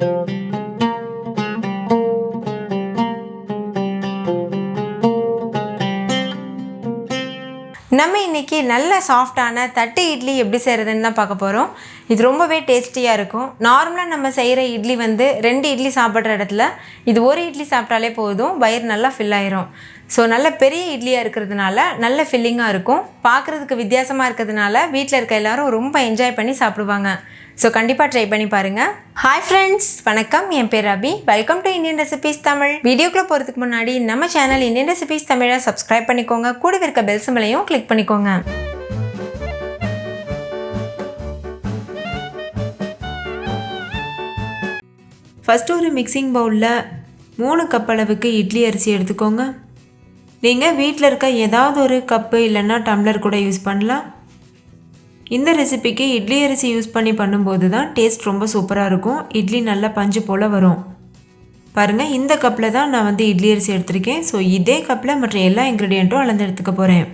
நம்ம இன்றைக்கி நல்ல சாஃப்டான தட்டு இட்லி எப்படி செய்கிறதுன்னு தான் பார்க்க போகிறோம். இது ரொம்பவே டேஸ்டியாக இருக்கும். நார்மலாக நம்ம செய்கிற இட்லி வந்து 2 இட்லி சாப்பிட்ற இடத்துல இது ஒரு இட்லி சாப்பிட்டாலே போதும், வயிறு நல்லா ஃபில் ஆயிரும். ஸோ நல்ல பெரிய இட்லியாக இருக்கிறதுனால நல்ல ஃபில்லிங்காக இருக்கும். பார்க்குறதுக்கு வித்தியாசமாக இருக்கிறதுனால வீட்டில் இருக்க எல்லோரும் ரொம்ப என்ஜாய் பண்ணி சாப்பிடுவாங்க. ஸோ கண்டிப்பாக ட்ரை பண்ணி பாருங்கள். ஹாய் ஃப்ரெண்ட்ஸ், வணக்கம். என் பேர் Abhi. Welcome to Indian recipes Tamil. வீடியோக்குள்ளே போகிறதுக்கு முன்னாடி நம்ம சேனல் இந்தியன் ரெசிபீஸ் தமிழை சப்ஸ்கிரைப் பண்ணிக்கோங்க. கூடவே இருக்க பெல் சிம்பலையும் கிளிக் பண்ணிக்கோங்க. ஃபஸ்ட்டு ஒரு மிக்சிங் பவுலில் 3 கப் அளவுக்கு இட்லி அரிசி எடுத்துக்கோங்க. நீங்கள் வீட்டில் இருக்க ஏதாவது ஒரு கப்பு இல்லைன்னா டம்ளர் கூட யூஸ் பண்ணலாம். இந்த ரெசிபிக்கு இட்லி அரிசி யூஸ் பண்ணி பண்ணும்போது தான் டேஸ்ட் ரொம்ப சூப்பராக இருக்கும். இட்லி நல்லா பஞ்சு போல் வரும். பாருங்கள், இந்த கப்பில் தான் நான் வந்து இட்லி அரிசி எடுத்திருக்கேன். ஸோ இதே கப்பில் மற்ற எல்லா இன்க்ரீடியண்ட்டும் அளந்து எடுத்துக்க போகிறேன்.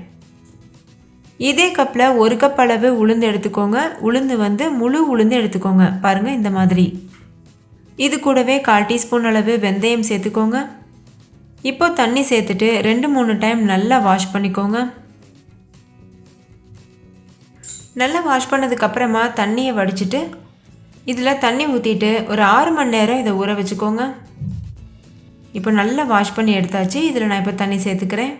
இதே கப்பில் 1 கப் அளவு உளுந்து எடுத்துக்கோங்க. உளுந்து வந்து முழு உளுந்து எடுத்துக்கோங்க. பாருங்கள், இந்த மாதிரி. இது கூடவே 1/4 டீஸ்பூன் அளவு வெந்தயம் சேர்த்துக்கோங்க. இப்போ தண்ணி சேர்த்துட்டு 2-3 டைம் நல்லா வாஷ் பண்ணிக்கோங்க. நல்லா வாஷ் பண்ணதுக்கப்புறமா தண்ணியை வடிச்சிட்டு இதில் தண்ணி ஊற்றிட்டு ஒரு 6 மணி நேரம் இதை ஊற வச்சுக்கோங்க. இப்போ நல்லா வாஷ் பண்ணி எடுத்தாச்சு. இதில் நான் இப்போ தண்ணி சேர்த்துக்கிறேன்.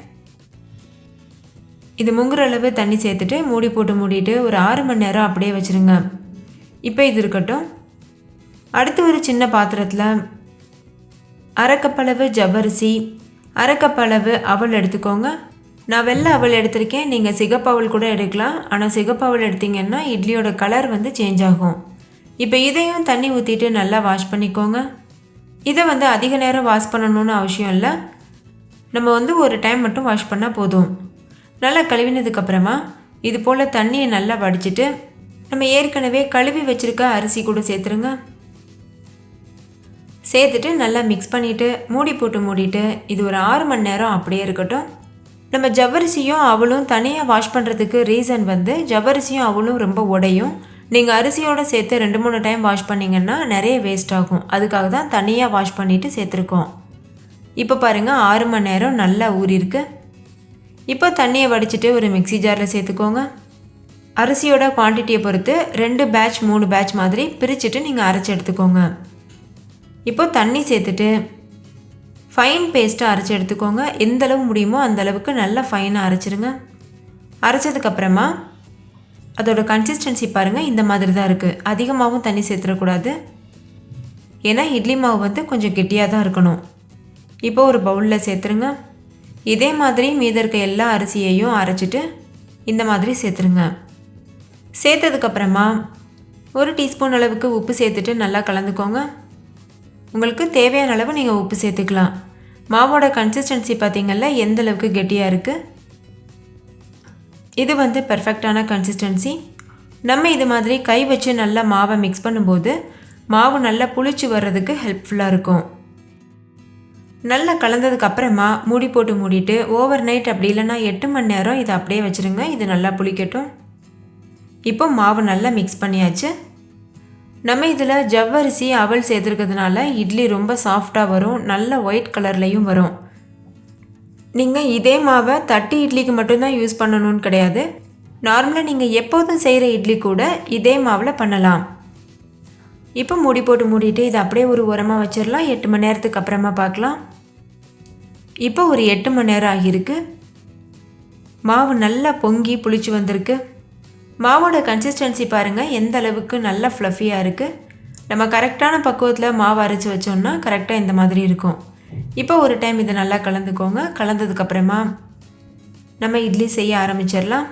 இது முங்குற அளவு தண்ணி சேர்த்துட்டு மூடி போட்டு மூடிட்டு ஒரு 6 மணி நேரம் அப்படியே வச்சுருங்க. இப்போ இது இருக்கட்டும். அடுத்து ஒரு சின்ன பாத்திரத்தில் 1/2 கப் அளவு ஜவ்வரிசி, 1/2 கப் அளவு அவல் எடுத்துக்கோங்க. நான் வெள்ளை அவல் எடுத்திருக்கேன். நீங்கள் சிகப்பு அவல் கூட எடுக்கலாம். ஆனால் சிகப்பு அவல் எடுத்திங்கன்னா இட்லியோட கலர் வந்து சேஞ்ச் ஆகும். இப்போ இதையும் தண்ணி ஊற்றிட்டு நல்லா வாஷ் பண்ணிக்கோங்க. இதை வந்து அதிக நேரம் வாஷ் பண்ணணும்னு அவசியம் இல்லை. நம்ம வந்து ஒரு டைம் மட்டும் வாஷ் பண்ணால் போதும். நல்லா கழுவினதுக்கப்புறமா இது போல் தண்ணியை நல்லா வடிச்சிட்டு நம்ம ஏற்கனவே கழுவி வச்சுருக்க அரிசி கூட சேர்த்துருங்க. சேர்த்துட்டு நல்லா மிக்ஸ் பண்ணிவிட்டு மூடி போட்டு மூடிட்டு இது ஒரு 6 மணி நேரம் அப்படியே இருக்கட்டும். நம்ம ஜவ்வரிசியும் அவளும் தனியாக வாஷ் பண்ணுறதுக்கு ரீசன் வந்து ஜவ்வரிசியும் அவளும் ரொம்ப உடையும். நீங்கள் அரிசியோடு சேர்த்து 2-3 டைம் வாஷ் பண்ணிங்கன்னா நிறைய வேஸ்ட் ஆகும். அதுக்காக தான் தனியாக வாஷ் பண்ணிவிட்டு சேர்த்துருக்கோம். இப்போ பாருங்கள், 6 மணி நேரம் நல்லா ஊறிருக்கு. இப்போ தண்ணியை வடிச்சிட்டு ஒரு மிக்ஸி ஜாரில் சேர்த்துக்கோங்க. அரிசியோட குவான்டிட்டியை பொறுத்து 2 பேட்ச் 3 பேட்ச் மாதிரி பிரிச்சுட்டு நீங்கள் அரைச்சி எடுத்துக்கோங்க. இப்போ தண்ணி சேர்த்துட்டு ஃபைன் பேஸ்ட்டாக அரைச்சி எடுத்துக்கோங்க. எந்த அளவு முடியுமோ அந்தளவுக்கு நல்லா ஃபைனாக அரைச்சிருங்க. அரைச்சதுக்கப்புறமா அதோட கன்சிஸ்டன்சி பாருங்கள், இந்த மாதிரி தான் இருக்குது. அதிகமாகவும் தண்ணி சேர்த்துடக்கூடாது. ஏன்னா இட்லி மாவு வந்து கொஞ்சம் கெட்டியாக தான் இருக்கணும். இப்போ ஒரு பவுலில் சேர்த்துருங்க. இதே மாதிரி மீதி இருக்க எல்லா அரிசியையும் அரைச்சிட்டு இந்த மாதிரி சேர்த்துருங்க. சேர்த்ததுக்கப்புறமா 1 டீஸ்பூன் அளவுக்கு உப்பு சேர்த்துட்டு நல்லா கலந்துக்கோங்க. உங்களுக்கு தேவையான அளவு நீங்கள் உப்பு சேர்த்துக்கலாம். மாவோட கன்சிஸ்டன்சி பார்த்திங்கல்ல எந்த அளவுக்கு கெட்டியாக இருக்குது. இது வந்து பெர்ஃபெக்டான கன்சிஸ்டன்சி. நம்ம இது மாதிரி கை வச்சு நல்லா மாவை மிக்ஸ் பண்ணும்போது மாவு நல்லா புளிச்சு வர்றதுக்கு ஹெல்ப்ஃபுல்லாக இருக்கும். நல்லா கலந்ததுக்கப்புறமா மூடி போட்டு மூடிட்டு ஓவர் நைட் அப்படி இல்லைன்னா 8 மணி நேரம் இதை அப்படியே வச்சுருங்க. இது நல்லா புளிக்கட்டும். இப்போ மாவு நல்லா மிக்ஸ் பண்ணியாச்சு. நம்ம இதில் ஜவ்வரிசி அவல் சேர்த்துருக்கிறதுனால இட்லி ரொம்ப சாஃப்டாக வரும். நல்ல ஒயிட் கலர்லேயும் வரும். நீங்கள் இதே மாவை தட்டு இட்லிக்கு மட்டும்தான் யூஸ் பண்ணணும்னு கிடையாது. நார்மலாக நீங்கள் எப்போதும் செய்கிற இட்லி கூட இதே மாவில் பண்ணலாம். இப்போ மூடி போட்டு மூடிட்டு இதை அப்படியே ஒரு ஓரமாக வச்சிடலாம். 8 மணி நேரத்துக்கு அப்புறமா பார்க்கலாம். இப்போ ஒரு 8 மணி நேரம் ஆகியிருக்கு. மாவு நல்லா பொங்கி புளிச்சு வந்திருக்கு. மாவோட கன்சிஸ்டன்சி பாருங்கள் எந்த அளவுக்கு நல்லா ஃப்ளஃபியாக இருக்குது. நம்ம கரெக்டான பக்குவத்தில் மாவு அரைச்சி வச்சோம்னா கரெக்டாக இந்த மாதிரி இருக்கும். இப்போ ஒரு டைம் இதை நல்லா கலந்துக்கோங்க. கலந்ததுக்கப்புறமா நம்ம இட்லி செய்ய ஆரம்பிச்சிடலாம்.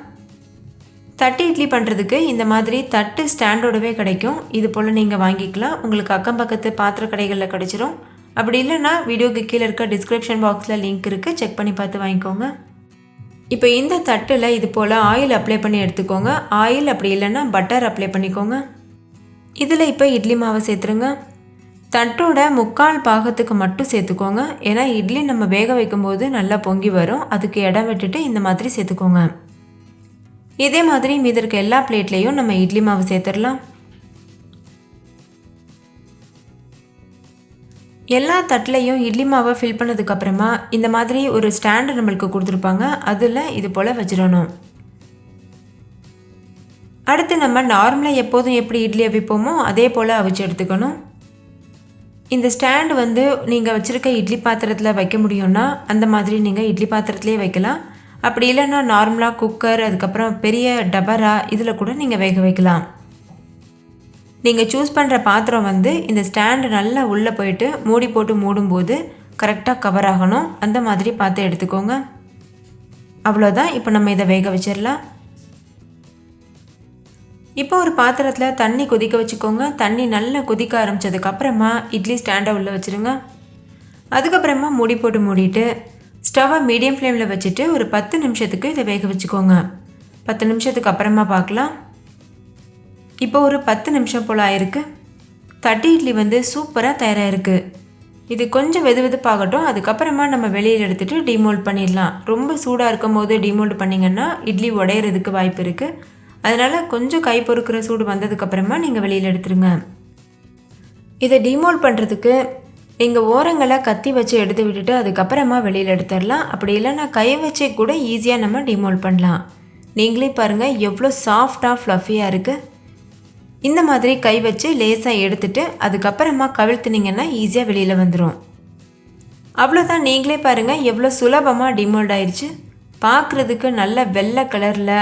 தட்டு இட்லி பண்ணுறதுக்கு இந்த மாதிரி தட்டு ஸ்டாண்டோடவே கிடைக்கும். இது போல் நீங்கள் வாங்கிக்கலாம். உங்களுக்கு அக்கம் பக்கத்து பாத்திர கடைகளில் கிடச்சிரும். அப்படி இல்லைன்னா வீடியோக்கு கீழே இருக்க டிஸ்கிரிப்ஷன் பாக்ஸில் லிங்க் இருக்குது, செக் பண்ணி பார்த்து வாங்கிக்கோங்க. இப்போ இந்த தட்டில் இது போல் ஆயில் அப்ளை பண்ணி எடுத்துக்கோங்க. ஆயில் அப்படி இல்லைன்னா பட்டர் அப்ளை பண்ணிக்கோங்க. இதில் இப்போ இட்லி மாவை சேர்த்துருங்க. தட்டோட 3/4 பாகத்துக்கு மட்டும் சேர்த்துக்கோங்க. ஏன்னா இட்லி நம்ம வேக வைக்கும்போது நல்லா பொங்கி வரும். அதுக்கு இடம் விட்டுட்டு இந்த மாதிரி சேர்த்துக்கோங்க. இதே மாதிரி மீதி இருக்க எல்லா பிளேட்லேயும் நம்ம இட்லி மாவு சேர்த்துடலாம். எல்லா தட்டிலையும் இட்லி மாவை ஃபில் பண்ணதுக்கப்புறமா இந்த மாதிரி ஒரு ஸ்டாண்டு நம்மளுக்கு கொடுத்துருப்பாங்க. அதில் இது போல் வச்சிடணும். அடுத்து நம்ம நார்மலாக எப்போதும் எப்படி இட்லி அவிப்போமோ அதே போல் அவிச்சு எடுத்துக்கணும். இந்த ஸ்டாண்டு வந்து நீங்கள் வச்சுருக்க இட்லி பாத்திரத்தில் வைக்க முடியும்னா அந்த மாதிரி நீங்கள் இட்லி பாத்திரத்துலேயே வைக்கலாம். அப்படி இல்லைன்னா நார்மலாக குக்கர், அதுக்கப்புறம் பெரிய டபரா இதில் கூட நீங்கள் வேக வைக்கலாம். நீங்கள் சூஸ் பண்ணுற பாத்திரம் வந்து இந்த ஸ்டாண்டு நல்லா உள்ளே போயிட்டு மூடி போட்டு மூடும்போது கரெக்டாக கவர் ஆகணும். அந்த மாதிரி பார்த்து எடுத்துக்கோங்க. அவ்வளோதான். இப்போ நம்ம இதை வேக வச்சிடலாம். இப்போ ஒரு பாத்திரத்தில் தண்ணி கொதிக்க வச்சுக்கோங்க. தண்ணி நல்லா கொதிக்க ஆரம்பித்ததுக்கப்புறமா இட்லி ஸ்டாண்டை உள்ளே வச்சுருங்க. அதுக்கப்புறமா மூடி போட்டு மூடிட்டு ஸ்டவ்வை மீடியம் ஃப்ளேமில் வச்சுட்டு ஒரு 10 நிமிஷத்துக்கு இதை வேக வச்சுக்கோங்க. 10 நிமிஷத்துக்கு அப்புறமா பார்க்கலாம். இப்போ ஒரு 10 நிமிஷம் போல் ஆயிருக்கு. தட்டு இட்லி வந்து சூப்பராக தயாராக இருக்குது. இது கொஞ்சம் வெதுவெதுப்பாகட்டும். அதுக்கப்புறமா நம்ம வெளியில் எடுத்துகிட்டு டிமோல்ட் பண்ணிடலாம். ரொம்ப சூடாக இருக்கும் போது டிமோல்ட் பண்ணிங்கன்னா இட்லி உடையிறதுக்கு வாய்ப்பு இருக்குது. அதனால் கொஞ்சம் கை பொறுக்கிற சூடு வந்ததுக்கப்புறமா நீங்கள் வெளியில் எடுத்துருங்க. இதை டிமோல்ட் பண்ணுறதுக்கு நீங்கள் ஓரங்களை கத்தி வச்சு எடுத்து விட்டுட்டு அதுக்கப்புறமா வெளியில் எடுத்துடலாம். அப்படி இல்லைன்னா கை வச்சே கூட ஈஸியாக நம்ம டிமோல்ட் பண்ணலாம். நீங்களே பாருங்கள் எவ்வளோ சாஃப்டாக ஃப்ளஃபியாக இருக்குது. இந்த மாதிரி கை வச்சு லேசாக எடுத்துட்டு அதுக்கப்புறமா கவிழ்த்துனீங்கன்னா ஈஸியாக வெளியில் வந்துடும். அவ்வளோதான். நீங்களே பாருங்கள் எவ்வளோ சுலபமாக டிமோல்ட் ஆயிடுச்சு. பார்க்குறதுக்கு நல்ல வெள்ளை கலரில்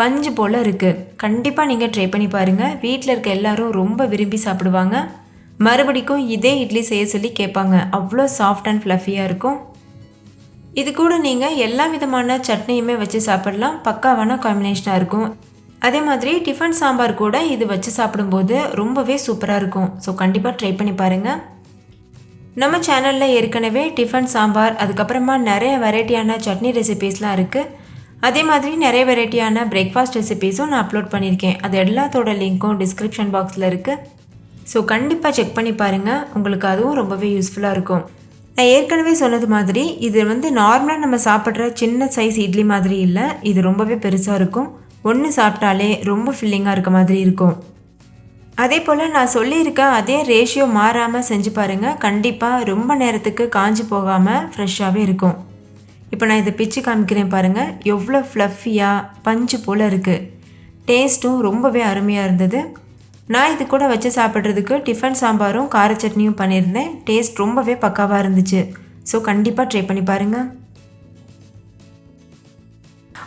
பஞ்சு போல் இருக்குது. கண்டிப்பாக நீங்கள் ட்ரை பண்ணி பாருங்கள். வீட்டில் இருக்க எல்லாரும் ரொம்ப விரும்பி சாப்பிடுவாங்க. மறுபடிக்கும் இதே இட்லி செய்ய சொல்லி கேட்பாங்க. அவ்வளோ சாஃப்ட் அண்ட் ஃப்ளஃபியாக இருக்கும். இது கூட நீங்கள் எல்லா விதமான சட்னியுமே வச்சு சாப்பிடலாம். பக்காவான காம்பினேஷனாக இருக்கும். அதே மாதிரி டிஃபன் சாம்பார் கூட இது வச்சு சாப்பிடும்போது ரொம்பவே சூப்பராக இருக்கும். ஸோ கண்டிப்பாக ட்ரை பண்ணி பாருங்கள். நம்ம சேனலில் ஏற்கனவே டிஃபன் சாம்பார், அதுக்கப்புறமா நிறைய வெரைட்டியான சட்னி ரெசிபீஸ்லாம் இருக்குது. அதே மாதிரி நிறைய வெரைட்டியான பிரேக்ஃபாஸ்ட் ரெசிபீஸும் நான் அப்லோட் பண்ணியிருக்கேன். அது எல்லாத்தோட லிங்க்கும் டிஸ்கிரிப்ஷன் பாக்ஸில் இருக்குது. ஸோ கண்டிப்பாக செக் பண்ணி பாருங்கள். உங்களுக்கு அதுவும் ரொம்பவே யூஸ்ஃபுல்லாக இருக்கும். நான் ஏற்கனவே சொன்னது மாதிரி இது வந்து நார்மலாக நம்ம சாப்பிட்ற சின்ன சைஸ் இட்லி மாதிரி இல்லை. இது ரொம்பவே பெருசாக இருக்கும். ஒன்று சாப்பிட்டாலே ரொம்ப ஃபில்லிங்காக இருக்க மாதிரி இருக்கும். அதே போல் நான் சொல்லியிருக்க அதே ரேஷியோ மாறாமல் செஞ்சு பாருங்கள். கண்டிப்பாக ரொம்ப நேரத்துக்கு காஞ்சி போகாமல் ஃப்ரெஷ்ஷாகவே இருக்கும். இப்போ நான் இதை பிச்சு காமிக்கிறேன் பாருங்கள். எவ்வளோ ஃப்ளஃபியாக பஞ்சு போல் இருக்குது. டேஸ்ட்டும் ரொம்பவே அருமையாக இருந்தது. நான் இது கூட வச்சு சாப்பிட்றதுக்கு டிஃபன் சாம்பாரும் கார சட்னியும் பண்ணியிருந்தேன். டேஸ்ட் ரொம்பவே பக்காவாக இருந்துச்சு. ஸோ கண்டிப்பாக ட்ரை பண்ணி பாருங்கள்.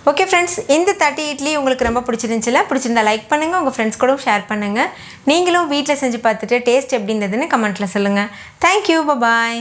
ஓகே ஃப்ரெண்ட்ஸ், இந்த தட்டு இட்லி உங்களுக்கு ரொம்ப பிடிச்சிருந்துச்சுல? பிடிச்சிருந்தா லைக் பண்ணுங்கள். உங்கள் ஃப்ரெண்ட்ஸ் கூட ஷேர் பண்ணுங்கள். நீங்களும் வீட்டில் செஞ்சு பார்த்துட்டு டேஸ்ட் எப்படி இருந்ததுன்னு கமெண்ட்டில் சொல்லுங்கள். தேங்க்யூ. பாய்.